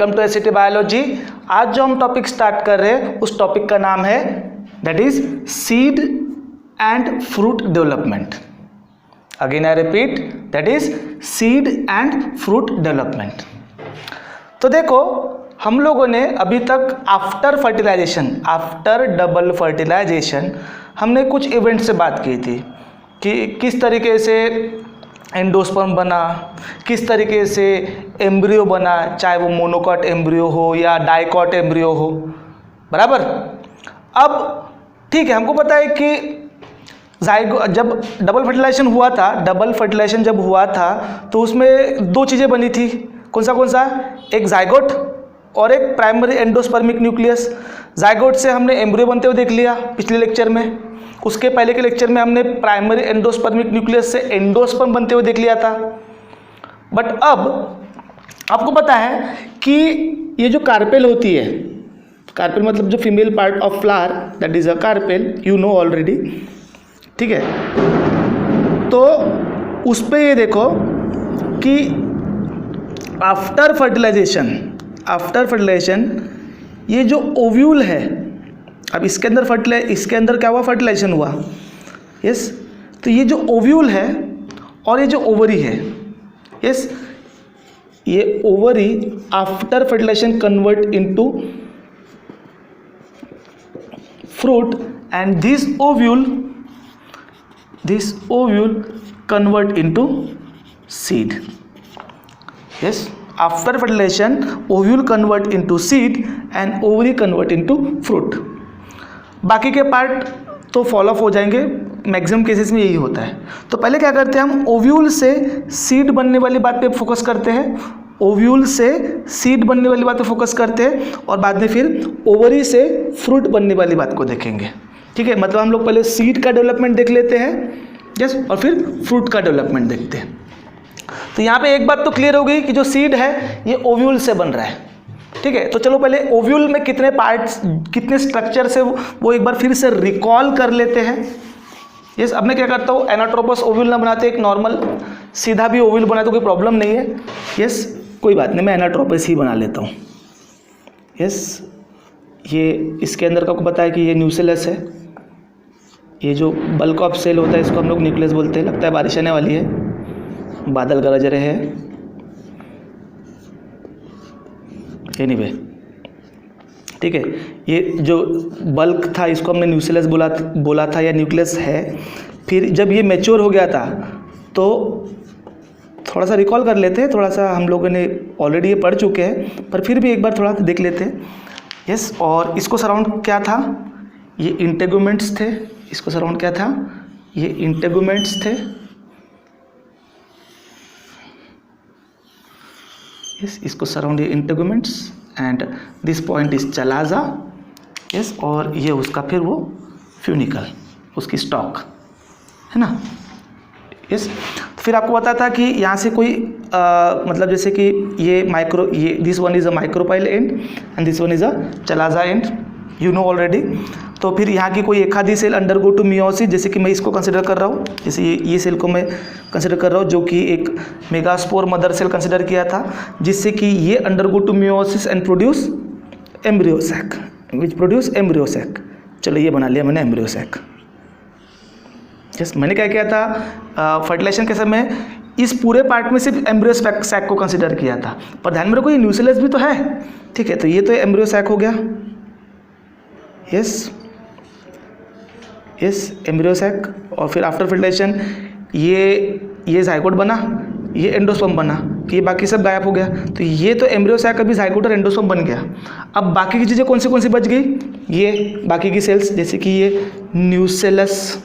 Welcome to SET biology. आज जो हम टॉपिक स्टार्ट कर रहे हैं उस टॉपिक का नाम है that is seed and fruit development. Again I repeat, that is seed and fruit development. तो देखो, हम लोगों ने अभी तक after fertilization, after double fertilization, हमने कुछ इवेंट से बात की थी कि किस तरीके से एंडोस्पर्म बना, किस तरीके से एम्ब्रियो बना, चाहे वो मोनोकॉट एम्ब्रियो हो या डाइकॉट एम्ब्रियो हो, बराबर। अब ठीक है, हमको पता है कि जब डबल फर्टिलाइजेशन हुआ था, डबल फर्टिलाइजेशन जब हुआ था तो उसमें दो चीज़ें बनी थी। कौन सा? एक जाइगोट और एक प्राइमरी एंडोस्पर्मिक न्यूक्लियस। जाइगोट से हमने एम्ब्रियो बनते हुए देख लिया पिछले लेक्चर में। उसके पहले के लेक्चर में हमने प्राइमरी एंडोस्पर्मिक न्यूक्लियस से एंडोस्पर्म बनते हुए देख लिया था। बट अब आपको पता है कि ये जो कार्पेल होती है, कार्पेल मतलब जो female part of flower, that is a carpel, you know already, ठीक है। तो उस पर ये देखो कि आफ्टर फर्टिलाइजेशन ये जो ओव्यूल है, अब इसके अंदर क्या हुआ? फर्टिलाइजेशन हुआ, यस। तो ये जो ओव्यूल है और ये जो ओवरी है, यस, ये ovary after fertilization convert into fruit and this ovule convert into seed, yes. After fertilization ovule convert into seed and ovary convert into fruit. बाकी के पार्ट तो फॉलो अप हो जाएंगे, मैक्सिमम केसेस में यही होता है। तो पहले क्या करते हैं, हम ओव्यूल से सीड बनने वाली बात पे फोकस करते हैं, ओव्यूल से सीड बनने वाली बात पे फोकस करते हैं और बाद में फिर ओवरी से फ्रूट बनने वाली बात को देखेंगे, ठीक है। मतलब हम लोग पहले सीड का डेवलपमेंट देख लेते हैं, यस, और फिर फ्रूट का डेवलपमेंट देखते हैं। तो यहाँ पे एक बात तो क्लियर हो गई कि जो सीड है ये ओव्यूल से बन रहा है, ठीक है। तो चलो पहले ओव्यूल में कितने पार्ट्स, कितने स्ट्रक्चर से वो एक बार फिर से रिकॉल कर लेते हैं। यस, अब मैं क्या करता हूँ, एनाट्रोपस ओव्यूल ना बनाते, एक नॉर्मल सीधा भी ओव्यूल बनाए तो कोई प्रॉब्लम नहीं है। यस, कोई बात नहीं, मैं एनाट्रोपस ही बना लेता हूँ। यस, ये इसके अंदर का आपको पता है कि ये न्यूसेलस है। ये जो बल्क ऑफ सेल होता है इसको हम लोग न्यूक्लियस बोलते हैं। लगता है बारिश आने वाली है, बादल गरज रहे हैं। एनीवे, ठीक है, ये जो बल्क था इसको हमने न्यूसेलस बोला था या न्यूक्लियस है। फिर जब ये मैच्योर हो गया था तो थोड़ा सा रिकॉल कर लेते हैं, थोड़ा सा हम लोगों ने ऑलरेडी ये पढ़ चुके हैं पर फिर भी एक बार थोड़ा देख लेते हैं। यस, और इसको सराउंड क्या था, ये इंटेगुमेंट्स थे। इसको सराउंड क्या था, ये इंटेगुमेंट्स थे। यस, इसको सराउंड ये integuments and this point is chalaza. Yes, और ये उसका फिर वो फ्यूनिकल, उसकी स्टॉक है ना। यस, तो फिर आपको पता था कि यहाँ से कोई मतलब जैसे कि ये this one is a micropyle and and this one is a chalaza and, you know already. तो फिर यहाँ की कोई एक आधी सेल अंडरगो टू मियोसिस, जैसे कि मैं इसको कंसिडर कर रहा हूँ, जैसे ये सेल को मैं कंसिडर कर रहा हूँ जो कि एक मेगास्पोर मदर सेल कंसिडर किया था, जिससे कि ये undergo to meiosis and produce embryo sac, which produce embryo sac. चलो ये बना लिया मैंने एम्ब्रियो सैक। यस, मैंने क्या किया था, फर्टिलाइजेशन के समय इस पूरे पार्ट में सिर्फ एम्ब्रियो सैक को कंसिडर किया था, पर ध्यान में रखो ये न्यूसेलस भी तो है, ठीक है। तो ये तो एम्ब्रियो सैक हो गया, यस, एम्ब्रियो सैक। और फिर आफ्टर फर्टिलाइजेशन ये जाइगोट बना, ये एंडोस्पर्म बना, ये बाकी सब गायब हो गया। तो ये तो एम्ब्रियो सैक अभी जाइगोट और एंडोस्पर्म बन गया। अब बाकी की चीज़ें कौन सी बच गई, ये बाकी की सेल्स, जैसे कि ये न्यूसेलस,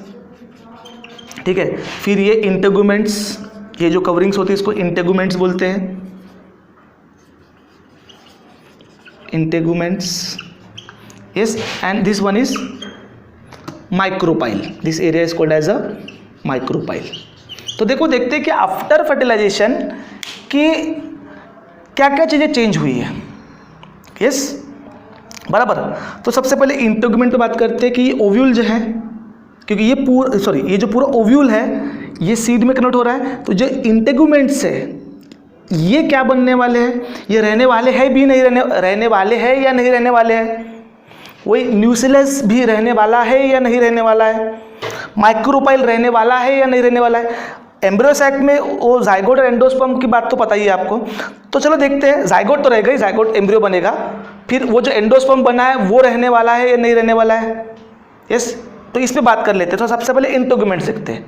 ठीक है। फिर ये इंटेगुमेंट्स, ये जो कवरिंग्स होती है इसको इंटेगुमेंट्स बोलते हैं, integuments. Yes, and this one is micropyle, this area is called as a micropyle. तो देखो, देखते हैं कि आफ्टर फर्टिलाइजेशन की क्या क्या चीज़ें चेंज हुई है। यस, बराबर। तो सबसे पहले इंटेगुमेंट पे बात करते हैं कि ओव्यूल जो है, क्योंकि ये जो पूरा ओव्यूल है ये सीड में कन्वर्ट हो रहा है, तो जो इंटेगुमेंट्स है ये क्या बनने वाले हैं, ये रहने वाले हैं भी नहीं रहने वाले हैं या नहीं रहने वाले हैं, वही न्यूक्लियस भी रहने वाला है या नहीं रहने वाला है, माइक्रोपाइल रहने वाला है या नहीं रहने वाला है। एम्ब्रियो सैक में वो जाइगोट और एंडोस्पर्म की बात तो पता ही है आपको। तो चलो देखते हैं, जाइगोट तो रहेगा ही, जाइगोट एम्ब्रियो बनेगा, फिर वो जो एंडोस्पर्म बना है वो रहने वाला है या नहीं रहने वाला है। यस, तो इस पे बात कर लेते हैं। तो सबसे पहले इंटेगुमेंट्स देखते हैं।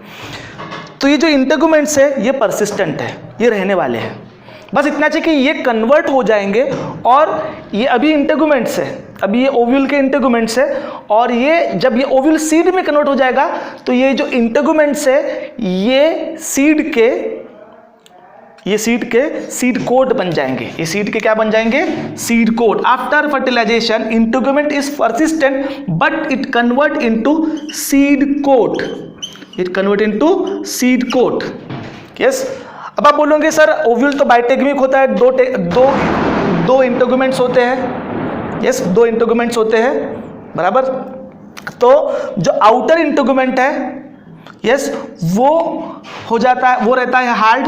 तो ये जो इंटेगुमेंट्स है ये परसिस्टेंट है, ये रहने वाले हैं। बस इतना चाहिए कि ये कन्वर्ट हो जाएंगे, और ये अभी इंटेगुमेंट्स है, अभी ये ओव्यूल के इंटेगुमेंट्स है, और ये जब ये ओव्यूल सीड में कन्वर्ट हो जाएगा तो ये जो इंटेगुमेंट्स है ये सीड के सीड कोट बन जाएंगे। ये सीड के क्या बन जाएंगे, seed coat. After fertilization integument is persistent but it convert into seed coat, it convert into seed coat. Yes, अब आप बोलोगे सर ओव्यूल तो बाइटेगमिक होता है, दो इंटेगुमेंट्स होते हैं। यस, दो इंटेगुमेंट्स होते हैं, बराबर। तो जो आउटर इंटेगुमेंट है, यस, वो हो जाता है, वो रहता है हार्ड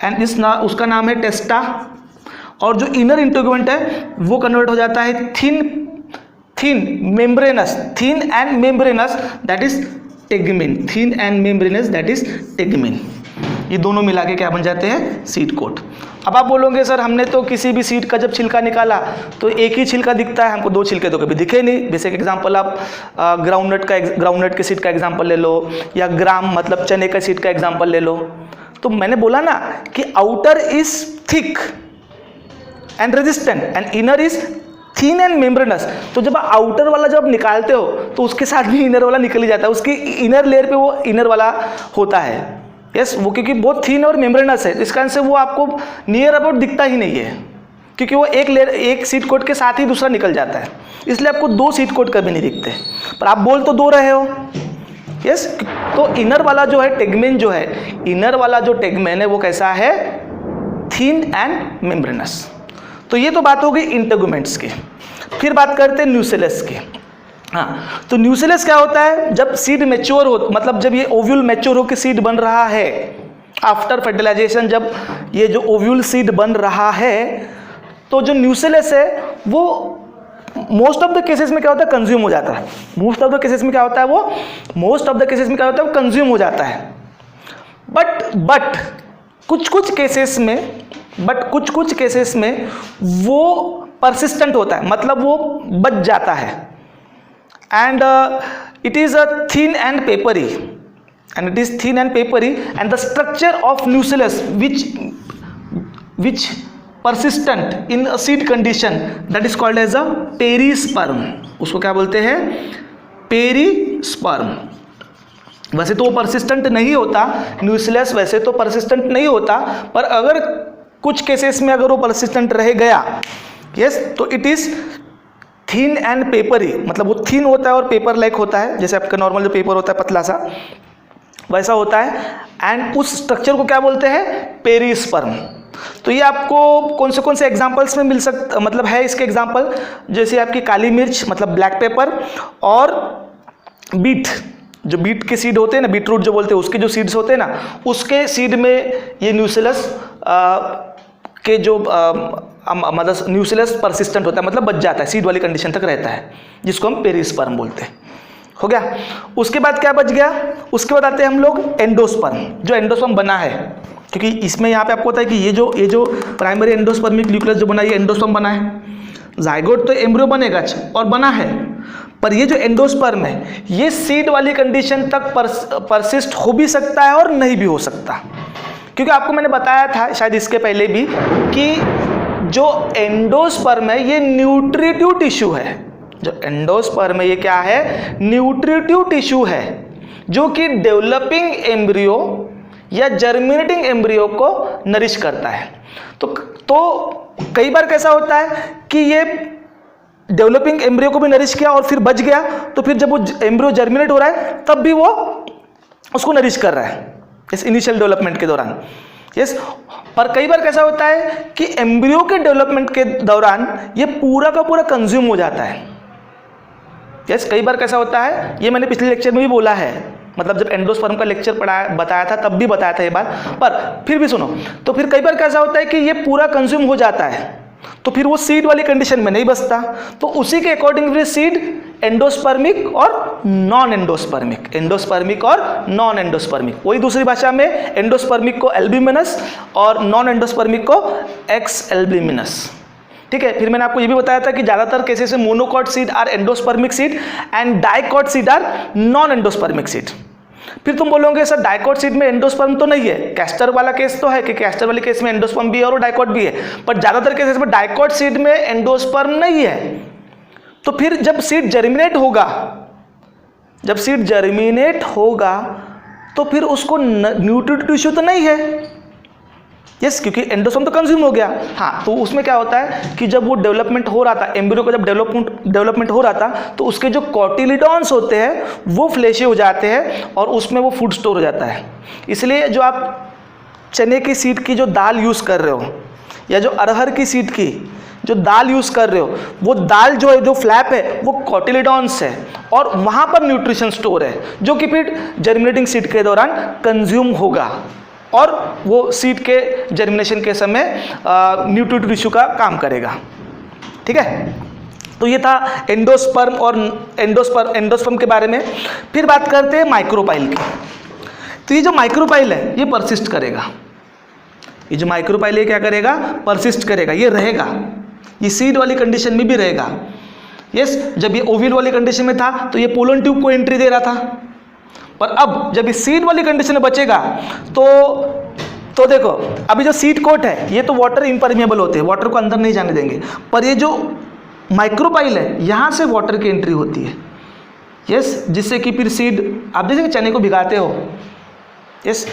एंड उसका नाम है टेस्टा, और जो इनर इंटेगुमेंट है वो कन्वर्ट हो जाता है thin membranous, thin and membranous, that is tegmen, thin and membranous, that is tegmen. ये दोनों मिला के क्या बन जाते हैं, सीड कोट। अब आप बोलोगे सर हमने तो किसी भी सीड का जब छिलका निकाला तो एक ही छिलका दिखता है, हमको दो छिलके तो कभी दिखे नहीं। बेसिक एग्जांपल आप ग्राउंडनट के सीड का एग्जांपल ले लो, या ग्राम मतलब चने का सीड का एग्जांपल ले लो। तो मैंने बोला ना कि outer is thick and resistant and inner is thin and membranes. तो जब आउटर वाला जब निकालते हो तो उसके साथ भी इनर वाला निकल ही जाता है, उसकी इनर लेयर पे वो इनर वाला होता है। यस, वो क्योंकि बहुत थिन और मेम्ब्रेनस है, इस कारण से वो आपको नियर अबाउट दिखता ही नहीं है, क्योंकि वो एक लेयर, एक सीड कोट के साथ ही दूसरा निकल जाता है, इसलिए आपको दो सीड कोट कभी नहीं दिखते। पर आप बोल तो दो रहे हो। यस, तो इनर वाला जो है टेगमेन, जो है इनर वाला जो टेगमेन है वो कैसा है, थिन एंड मेम्ब्रेनस। तो ये तो बात हो गई इंटेगुमेंट्स की। फिर बात करते हैं न्यूक्लियस की। हाँ, तो न्यूक्लियस क्या होता है, जब सीड मैच्योर हो, मतलब जब ये ओव्यूल मैच्योर होकर सीड बन रहा है, आफ्टर फर्टिलाइजेशन जब ये जो ओव्यूल सीड बन रहा है, तो जो न्यूक्लियस है वो मोस्ट ऑफ द केसेस में क्या होता है, कंज्यूम हो जाता है। मोस्ट ऑफ द केसेस में क्या होता है, वो कंज्यूम हो जाता है। बट कुछ केसेस में वो परसिस्टेंट होता है, मतलब वो बच जाता है। And it is a thin and papery, and the structure of nucleus which persistent in a seed condition, that is called as a perisperm. उसको क्या बोलते हैं, पेरिस्पर्म। वैसे तो वो परसिस्टेंट नहीं होता न्यूक्लियस, वैसे तो परसिस्टेंट नहीं होता, पर अगर कुछ केसेस में अगर वो परसिस्टेंट रह गया, यस, तो it is thin and peppery, मतलब वो थिन होता है और पेपर लाइक होता है, जैसे आपका नॉर्मल जो पेपर होता है पतला सा, वैसा होता है। एंड उस स्ट्रक्चर को क्या बोलते हैं, पेरिस्पर्म। तो ये आपको कौन से एग्जांपल्स में मिल सकता, मतलब है इसके एग्जांपल, जैसे आपकी काली मिर्च मतलब ब्लैक पेपर, और बीट, जो बीट के सीड होते हैं ना, बीट रूट जो बोलते हैं, उसके जो सीड्स होते हैं ना, उसके सीड में ये न्यूक्लियस के जो मतलब न्यूक्लियस परसिस्टेंट होता है, मतलब बच जाता है, सीड वाली कंडीशन तक रहता है, जिसको हम पेरिस्पर्म बोलते हैं। हो गया। उसके बाद क्या बच गया, उसके बाद आते हैं हम लोग एंडोस्पर्म, जो एंडोस्पर्म बना है, क्योंकि इसमें यहाँ पे आपको पता है कि ये जो प्राइमरी एंडोस्पर्मिक न्यूक्लियस जो बना है, ये एंडोस्पर्म बना है। जाइगोट तो एम्ब्रियो बनेगा और बना है, पर ये जो एंडोस्पर्म है ये सीड वाली कंडीशन तक परसिस्ट हो भी सकता है और नहीं भी हो सकता, क्योंकि आपको मैंने बताया था शायद इसके पहले भी कि जो एंडोस्पर्म है ये न्यूट्रिटिव टिश्यू है। जो एंडोस्पर्म है ये क्या है, न्यूट्रिटिव टिश्यू है, जो कि डेवलपिंग एम्ब्रियो या जर्मिनेटिंग एम्ब्रियो को नरिश करता है। तो कई बार कैसा होता है कि ये डेवलपिंग एम्ब्रियो को भी नरिश किया और फिर बच गया, तो फिर जब वो एम्ब्रियो जर्मिनेट हो रहा है तब भी वो उसको नरिश कर रहा है इस इनिशियल डेवलपमेंट के दौरान। यस, पर कई बार कैसा होता है कि एम्ब्रियो के डेवलपमेंट के दौरान ये पूरा का पूरा कंज्यूम हो जाता है। यस, कई बार कैसा होता है, ये मैंने पिछले लेक्चर में भी बोला है मतलब जब एंडोस्पर्म का लेक्चर बताया था तब भी बताया था ये बात, पर फिर भी सुनो। तो फिर कई बार कैसा होता है कि ये पूरा कंज्यूम हो जाता है, तो फिर वो सीड वाली कंडीशन में नहीं बचता, तो उसी के अकॉर्डिंग फिर सीड एंडोस्पर्मिक और नॉन एंडोस्पर्मिक, एंडोस्पर्मिक और नॉन एंडोस्पर्मिक, वही दूसरी भाषा में एंडोस्पर्मिक को एल्ब्यूमिनस और नॉन एंडोस्पर्मिक को एक्स एल्ब्यूमिनस। ठीक है, फिर मैंने आपको ये भी बताया था कि ज़्यादातर केसेस में monocot seed are endospermic seed and dicot seed are non endospermic seed. फिर तुम बोलोगे सर डाइकॉट सीड में एंडोस्पर्म तो नहीं है, कैस्टर वाला केस तो है कि कैस्टर वाले केस में एंडोस्पर्म भी है और डाइकॉट भी है, पर ज़्यादातर केसेस में डाइकॉट सीड में एंडोस्पर्म नहीं है। तो फिर जब सीड जर्मिनेट होगा, जब सीड जर्मिनेट होगा तो फिर उसको न्यूट्रिटिव टिश्यू तो नहीं है, यस, क्योंकि एंडोस्पर्म तो कंज्यूम हो गया। हाँ, तो उसमें क्या होता है कि जब वो डेवलपमेंट हो रहा था, एम्ब्रियो का जब डेवलपमेंट हो रहा था, तो उसके जो कॉटिलिडॉन्स होते हैं वो फ्लैशी हो जाते हैं और उसमें वो फूड स्टोर हो जाता है। इसलिए जो आप चने की सीड की जो दाल यूज़ कर रहे हो या जो अरहर की सीड की जो दाल यूज़ कर रहे हो, वो दाल जो है, जो फ्लैप है, वो कॉटिलिडॉन्स है और वहाँ पर न्यूट्रिशन स्टोर है जो कि फिर जर्मिनेटिंग सीड के दौरान कंज्यूम होगा और वो सीड के जर्मिनेशन के समय न्यूट्रिटिव टिश्यू का काम करेगा। ठीक है, तो ये था एंडोस्पर्म और एंडोस्पर्म के बारे में। फिर बात करते हैं माइक्रोपाइल की। तो ये जो माइक्रोपाइल है ये परसिस्ट करेगा, ये जो माइक्रोपाइल है क्या करेगा, परसिस्ट करेगा, ये रहेगा, ये सीड वाली कंडीशन में भी रहेगा। यस, जब ये ओव्यूल वाली कंडीशन में था तो ये पोलन ट्यूब को एंट्री दे रहा था, पर अब जब ये सीड वाली कंडीशन में बचेगा तो देखो अभी जो सीड कोट है ये तो वाटर इम्परमेबल होते हैं, वाटर को अंदर नहीं जाने देंगे, पर ये जो माइक्रोपाइल है यहाँ से वाटर की एंट्री होती है। यस, जिससे कि फिर सीड, आप जैसे चने को भिगाते हो, यस,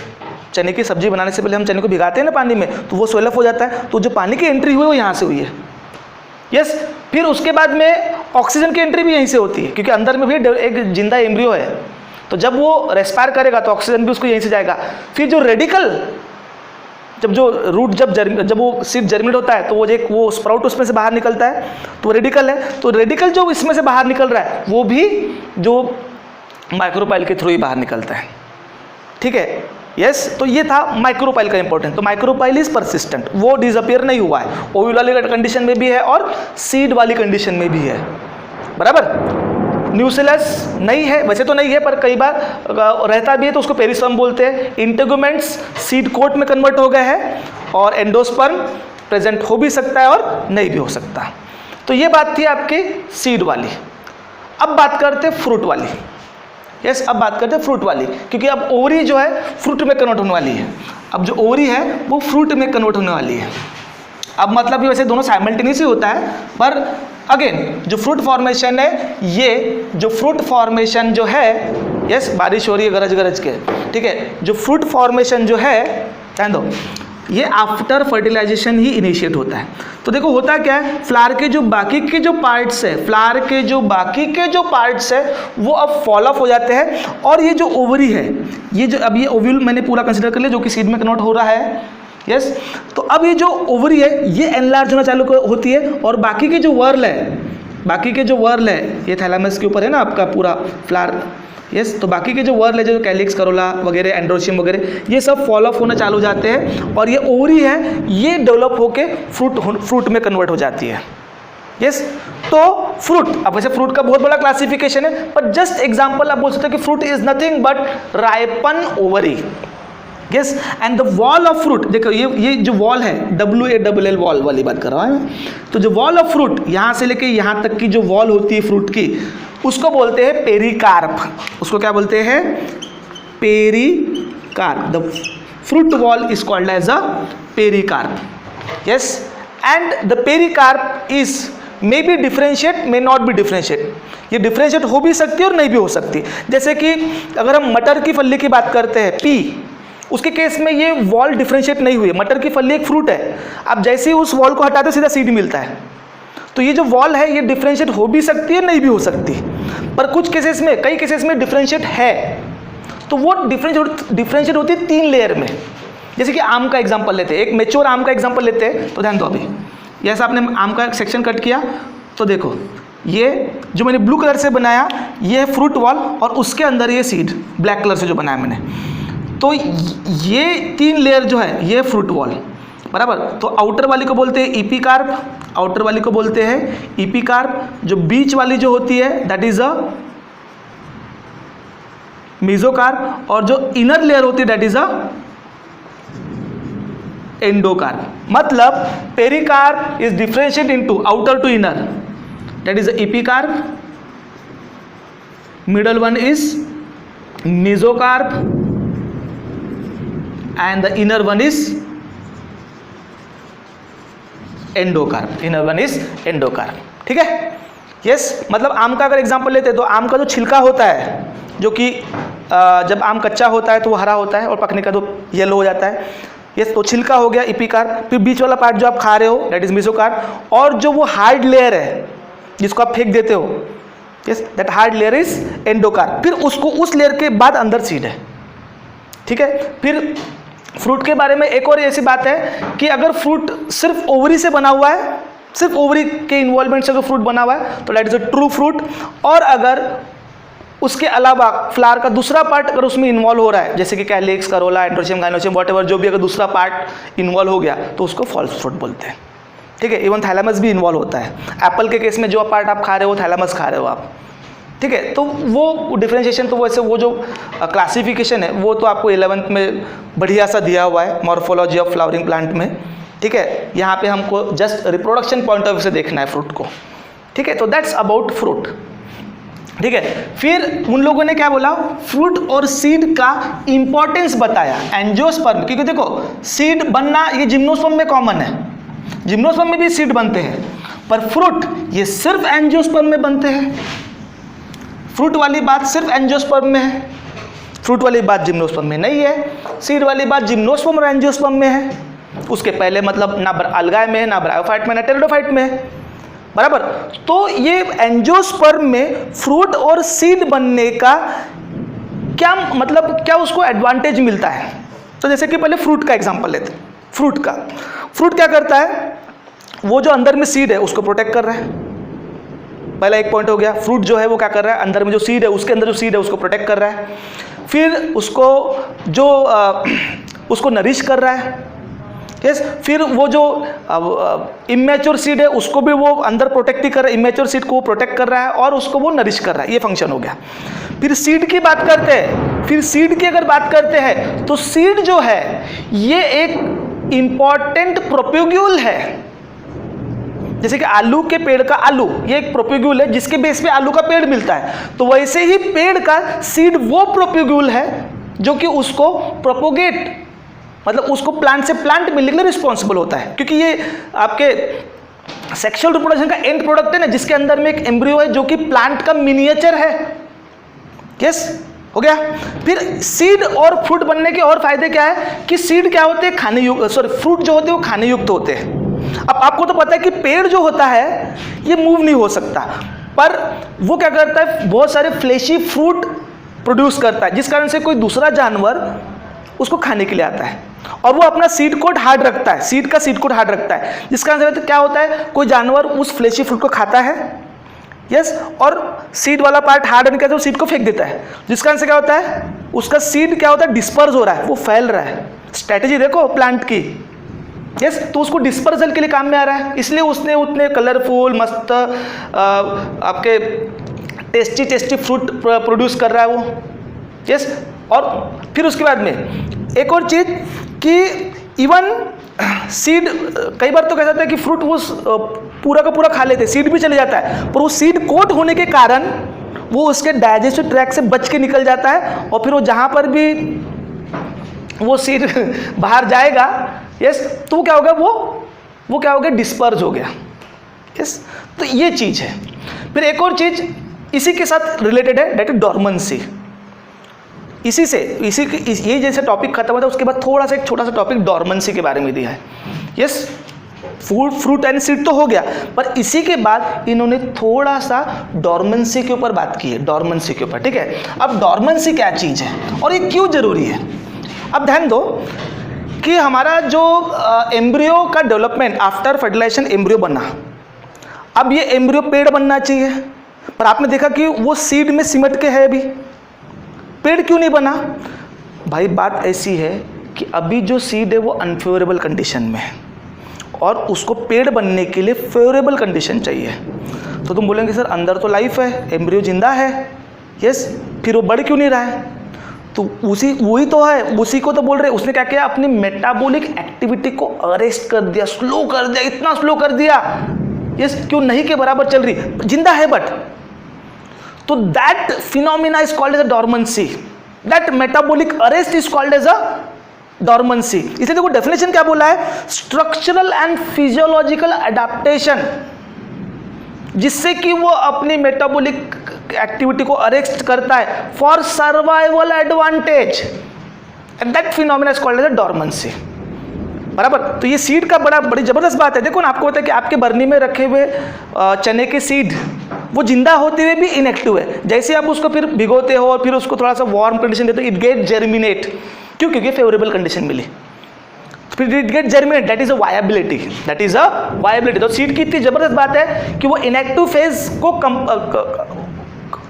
चने की सब्जी बनाने से पहले हम चने को भिगाते हैं ना पानी में, तो वो स्वेल अप हो जाता है, तो जो पानी की एंट्री हुई वो यहाँ से हुई है। यस, फिर उसके बाद में ऑक्सीजन की एंट्री भी यहीं से होती है, क्योंकि अंदर में भी एक जिंदा एम्ब्रियो है, तो जब वो रेस्पायर करेगा तो ऑक्सीजन भी उसको यहीं से जाएगा। फिर जो रेडिकल, जब जो रूट जब वो सीड जर्मिनेट होता है तो वो स्प्राउट उसमें से बाहर निकलता है, तो रेडिकल है, तो रेडिकल जो इसमें से बाहर निकल रहा है वो भी जो माइक्रोपाइल के थ्रू ही बाहर निकलता है। ठीक है, यस, तो ये था माइक्रोपाइल का इंपॉर्टेंट। तो माइक्रोपाइल इज परसिस्टेंट, वो डिसअपियर नहीं हुआ है, ओव्यूल वाली कंडीशन में भी है और सीड वाली कंडीशन में भी है, बराबर। न्यूसिलस नहीं है, वैसे तो नहीं है, पर कई बार रहता भी है तो उसको पेरिस्पर्म बोलते हैं। इंटेगुमेंट्स सीड कोट में कन्वर्ट हो गए हैं और एंडोस्पर्म प्रेजेंट हो भी सकता है और नहीं भी हो सकता। तो ये बात थी आपकी सीड वाली। अब बात करते हैं फ्रूट वाली। यस, अब बात करते हैं फ्रूट वाली, क्योंकि अब ओवरी जो है फ्रूट में कन्वर्ट होने वाली है। अब जो ओवरी है वो फ्रूट में कन्वर्ट होने वाली है। अब मतलब वैसे दोनों साइमल्टेनियस ही होता है, पर अगेन जो फ्रूट फॉर्मेशन है, ये जो फ्रूट फॉर्मेशन जो है, यस, बारिश हो रही है गरज गरज के, ठीक है, जो फ्रूट फॉर्मेशन जो है, ध्यान दो, ये आफ्टर फर्टिलाइजेशन ही इनिशिएट होता है। तो देखो होता क्या है, फ्लावर के जो बाकी के जो पार्ट्स है, फ्लावर के जो बाकी के जो पार्ट्स है वो अब फॉल ऑफ हो जाते हैं, और ये जो ओवरी है, ये जो अब ये ओव्यूल मैंने पूरा कंसिडर कर लिया जो कि सीड में कन्वर्ट हो रहा है। यस, तो अब ये जो ओवरी है ये एनलार्ज होना चालू होती है, और बाकी के जो वर्ल है, बाकी के जो वर्ल है, ये थैलामस के ऊपर है ना आपका पूरा फ्लावर, यस, तो बाकी के जो वर्ल है, जो कैलिक्स, करोला वगैरह, एंड्रोशियम वगैरह, ये सब फॉल ऑफ होना चालू हो जाते हैं, और ये ओवरी है ये डेवलप होके फ्रूट में कन्वर्ट हो जाती है। यस, तो फ्रूट, अब वैसे फ्रूट का बहुत बड़ा क्लासिफिकेशन है, पर जस्ट एग्जांपल आप बोल सकते हो कि fruit is nothing but ripen ovary. Yes, and the wall of fruit, देखो ये जो वॉल है, WALL वॉल वाली बात कर रहा हूँ मैं, तो जो वॉल ऑफ फ्रूट यहाँ से लेके यहाँ तक की जो वॉल होती है फ्रूट की, उसको बोलते हैं पेरिकार्प। उसको क्या बोलते हैं, pericarp. The fruit wall is called as a pericarp. Yes, and the pericarp is may be differentiate, may not be differentiate, ये डिफ्रेंशिएट हो भी सकती है और नहीं भी हो सकती। जैसे कि अगर हम मटर की फली की बात करते हैं, पी, उसके केस में ये वॉल डिफ्रेंशिएट नहीं हुई। मटर की फली एक फ्रूट है, आप जैसे ही उस वॉल को हटाते हो सीधा सीड मिलता है, तो ये जो वॉल है ये डिफ्रेंशिएट हो भी सकती है, नहीं भी हो सकती, पर कुछ केसेस में, कई केसेस में डिफ्रेंशिएट है, तो वो डिफ्रेंशिएट होती है 3 लेयर में। जैसे कि आम का एग्जांपल लेते हैं, एक मेच्योर आम का एग्जांपल लेते हैं, तो ध्यान दो, अभी जैसा आपने आम का सेक्शन कट किया, तो देखो ये जो मैंने ब्लू कलर से बनाया ये है फ्रूट वॉल और उसके अंदर ये सीड ब्लैक कलर से जो बनाया मैंने, तो ये 3 लेयर जो है ये फ्रूट वॉल, बराबर। तो आउटर वाली को बोलते हैं इपीकार्प, आउटर वाली को बोलते हैं इपीकार्प, जो बीच वाली जो होती है दैट इज अ मेसोकार्प, और जो इनर लेयर होती है दैट इज अ एंडोकार्प। मतलब pericarp is differentiated into outer to inner, that is epicarp, middle one is mesocarp and the inner one is endocarp, inner one is endocarp, ठीक है। Yes, मतलब आम का अगर example लेते हैं तो आम का जो छिलका होता है, जो कि जब आम कच्चा होता है तो वो हरा होता है और पकने का तो येलो हो जाता है। यस, तो छिलका हो गया इपीकार्प, फिर बीच वाला पार्ट जो आप खा रहे हो दैट इज मेसोकार्प, और जो वो हार्ड लेयर है जिसको आप फेंक देते हो, yes, that hard layer is endocarp. फिर उसको उस लेयर के बाद अंदर सीड है, ठीक है। फिर फ्रूट के बारे में एक और ऐसी बात है कि अगर फ्रूट सिर्फ ओवरी से बना हुआ है, सिर्फ ओवरी के इन्वॉल्वमेंट से अगर फ्रूट बना हुआ है तो that is a true fruit, और अगर उसके अलावा फ्लावर का दूसरा पार्ट अगर उसमें इन्वॉल्व हो रहा है, जैसे कि calyx, Corolla, androecium, gynoecium, whatever, जो भी अगर दूसरा पार्ट इन्वॉल्व हो गया तो उसको फॉल्स फ्रूट बोलते हैं, ठीक है। इवन थैलेमस भी इन्वॉल्व होता है। एप्पल के केस में जो पार्ट आप खा रहे हो थैलेमस खा रहे हो आप, ठीक है। तो वो डिफरेंशिएशन तो वैसे वो जो क्लासिफिकेशन है वो तो आपको 11th में बढ़िया सा दिया हुआ है मॉर्फोलॉजी ऑफ फ्लावरिंग प्लांट में, ठीक है। यहाँ पे हमको just reproduction point of view से देखना है फ्रूट को, ठीक है। तो दैट्स अबाउट फ्रूट, ठीक है। फिर उन लोगों ने क्या बोला, फ्रूट और सीड का इंपॉर्टेंस बताया एंजियोस्पर्म, क्योंकि देखो सीड बनना ये जिम्नोस्पर्म में कॉमन है, जिम्नोस्पर्म में भी सीड बनते हैं, पर फ्रूट ये सिर्फ एंजियोस्पर्म में बनते हैं। फ्रूट वाली बात सिर्फ एंजियोस्पर्म में है, फ्रूट वाली बात जिम्नोस्पर्म में नहीं है। सीड वाली बात जिम्नोस्पर्म और एंजियोस्पर्म में है, उसके पहले मतलब ना अलगाए में है, ना ब्रायोफाइट में, ना टेरिडोफाइट में है, बराबर। तो ये एंजियोस्पर्म में फ्रूट और सीड बनने का क्या मतलब, क्या उसको एडवांटेज मिलता है। तो जैसे कि पहले फ्रूट का एग्जांपल लेते हैं। फ्रूट क्या करता है, वो जो अंदर में सीड है उसको प्रोटेक्ट कर रहा है, पहला एक पॉइंट हो गया। फ्रूट जो है वो क्या कर रहा है, अंदर में जो सीड है उसके अंदर जो सीड है उसको प्रोटेक्ट कर रहा है, फिर उसको जो उसको नरिश कर रहा है, यस। फिर वो जो इमेच्योर सीड है उसको भी वो अंदर प्रोटेक्ट ही कर रहा है, इमेच्योर सीड को वो प्रोटेक्ट कर रहा है और उसको वो नरिश कर रहा है, ये फंक्शन हो गया। फिर सीड की बात करते हैं, फिर सीड की अगर बात करते हैं तो सीड जो है ये एक इंपॉर्टेंट प्रोपेग्यूल है। जैसे कि आलू के पेड़ का आलू, ये एक प्रोपेग्यूल है जिसके बेस पे आलू का पेड़ मिलता है, तो वैसे ही पेड़ का सीड वो प्रोपेग्यूल है जो कि उसको प्रोपोगेट, मतलब उसको प्लांट से प्लांट मिलने के लिए रिस्पॉन्सिबल होता है, क्योंकि ये आपके सेक्सुअल रिप्रोडक्शन का एंड प्रोडक्ट है ना, जिसके अंदर में एक एम्ब्रियो है जो कि प्लांट का मिनिएचर है। यस, हो गया। फिर सीड और फ्रूट बनने के और फायदे क्या है कि सीड क्या होते हैं, खाने युक्त, सॉरी फ्रूट जो होते हैं वो खाने युक्त होते हैं। अब आपको तो पता है कि पेड़ जो होता है ये मूव नहीं हो सकता, पर वो क्या करता है, बहुत सारे फ्लेशी फ्रूट प्रोड्यूस करता है, जिस कारण से कोई दूसरा जानवर उसको खाने के लिए आता है और वो अपना सीड कोट हार्ड रखता है, सीड का सीड कोट हार्ड रखता है, जिस कारण से क्या होता है, कोई जानवर उस फ्लेशी फ्रूट को खाता है, यस, और सीड वाला पार्ट हार्ड होने के बाद सीड को फेंक देता है, जिस कारण से क्या होता है, उसका सीड क्या होता है, डिस्पर्स हो रहा है, वो फैल रहा है। स्ट्रैटेजी देखो प्लांट की, यस, तो उसको डिस्पर्सल के लिए काम में आ रहा है, इसलिए उसने उतने कलरफुल मस्त आपके टेस्टी फ्रूट प्रोड्यूस कर रहा है वो, यस। और फिर उसके बाद में एक और चीज़ कि इवन सीड, कई बार तो कह जाता है कि फ्रूट वो पूरा का पूरा खा लेते, सीड भी चले जाता है, पर वो सीड कोट होने के कारण वो उसके डाइजेस्टिव ट्रैक्ट से बच के निकल जाता है और फिर वो जहाँ पर भी वो सीड बाहर जाएगा, यस, तो क्या होगा, वो क्या हो गया, डिस्पर्स हो गया, यस। तो ये चीज़ है। फिर एक और चीज़ इसी के साथ रिलेटेड है, डेट इज डॉर्मेंसी। ये जैसे टॉपिक खत्म होता है उसके बाद थोड़ा सा एक छोटा सा टॉपिक डॉर्मेंसी के बारे में दिया है, यस। फ्रूट एंड सीड तो हो गया, पर इसी के बाद इन्होंने थोड़ा सा डॉर्मेंसी के ऊपर बात की है, डॉर्मेंसी के ऊपर, ठीक है। अब डॉर्मेंसी क्या चीज़ है और ये क्यों जरूरी है। अब ध्यान दो कि हमारा जो एम्ब्रियो का डेवलपमेंट आफ्टर फर्टिलाइजेशन एम्ब्रियो बना, अब ये एम्ब्रियो पेड़ बनना चाहिए, पर आपने देखा कि वो सीड में सिमट के है अभी, पेड़ क्यों नहीं बना? भाई बात ऐसी है कि अभी जो सीड है वो अनफेवरेबल कंडीशन में है और उसको पेड़ बनने के लिए फेवरेबल कंडीशन चाहिए। तो तुम बोलेंगे सर अंदर तो लाइफ है, एम्ब्रियो जिंदा है, यस, फिर वो बढ़ क्यों नहीं रहा है? तो वही तो है, उसी को तो बोल रहे हैं। उसने क्या किया, अपनी मेटाबॉलिक एक्टिविटी को अरेस्ट कर दिया, स्लो कर दिया, इतना स्लो कर दिया, यस, क्यों नहीं के बराबर चल रही, जिंदा है बट। तो that phenomena is called as a dormancy, that metabolic arrest is called as a dormancy. इसलिए देखो डेफिनेशन क्या बोला है, स्ट्रक्चरल एंड फिजियोलॉजिकल एडाप्टेशन, जिससे कि वो अपनी मेटाबॉलिक एक्टिविटी को अरेस्ट करता है for survival advantage, and that phenomena is called as a dormancy. बराबर। तो ये सीड का बड़ी जबरदस्त बात है। देखो ना, आपको पता है कि आपके बरनी में रखे हुए चने के सीड वो जिंदा होते हुए भी इनएक्टिव है। जैसे आप उसको फिर भिगोते हो और फिर उसको थोड़ा सा वार्म कंडीशन देते हो, इट गेट जर्मिनेट। क्यों? क्योंकि फेवरेबल कंडीशन मिली, फिर it get germinate, that is a viability, that is a viability. तो सीड की इतनी जबरदस्त बात है कि वो इनएक्टिव फेज को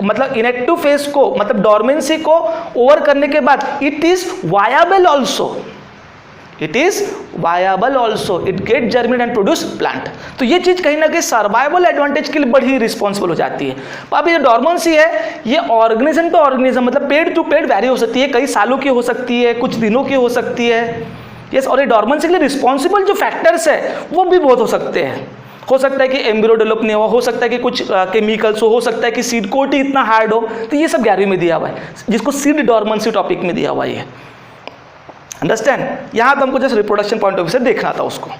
इनएक्टिव फेज को मतलब डॉर्मेंसी को ओवर करने के बाद it is viable also, it is viable also, it get germinate and produce plant. तो ये चीज कहीं ना कहीं सर्वाइवल एडवांटेज के लिए बड़ी रिस्पॉन्सिबल हो जाती है। तो अब ये डॉर्मेंसी है, ये ऑर्गेनिज्म टू ऑर्गेनिज्म मतलब पेड़ टू पेड़ वैरी हो सकती है, कई सालों की हो सकती है, कुछ दिनों की हो सकती है, यस। और ये डॉर्मेंसी के लिए रिस्पॉन्सिबल जो फैक्टर्स है वो भी बहुत हो सकते हैं। हो सकता है कि एम्ब्रियो डेवलप नहीं हो सकता है कि कुछ केमिकल्स हो सकता है कि सीड कोट ही इतना हार्ड हो। तो ये सब 11वीं में दिया हुआ है, जिसको सीड डॉर्मेंसी टॉपिक में दिया हुआ है। अंडरस्टैंड? यहाँ तो हमको just reproduction point of view से देखना था उसको,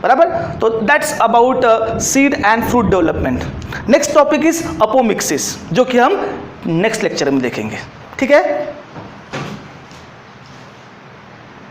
बराबर। तो that's about seed and fruit development. Next topic is apomixis, जो कि हम नेक्स्ट लेक्चर में देखेंगे, ठीक है।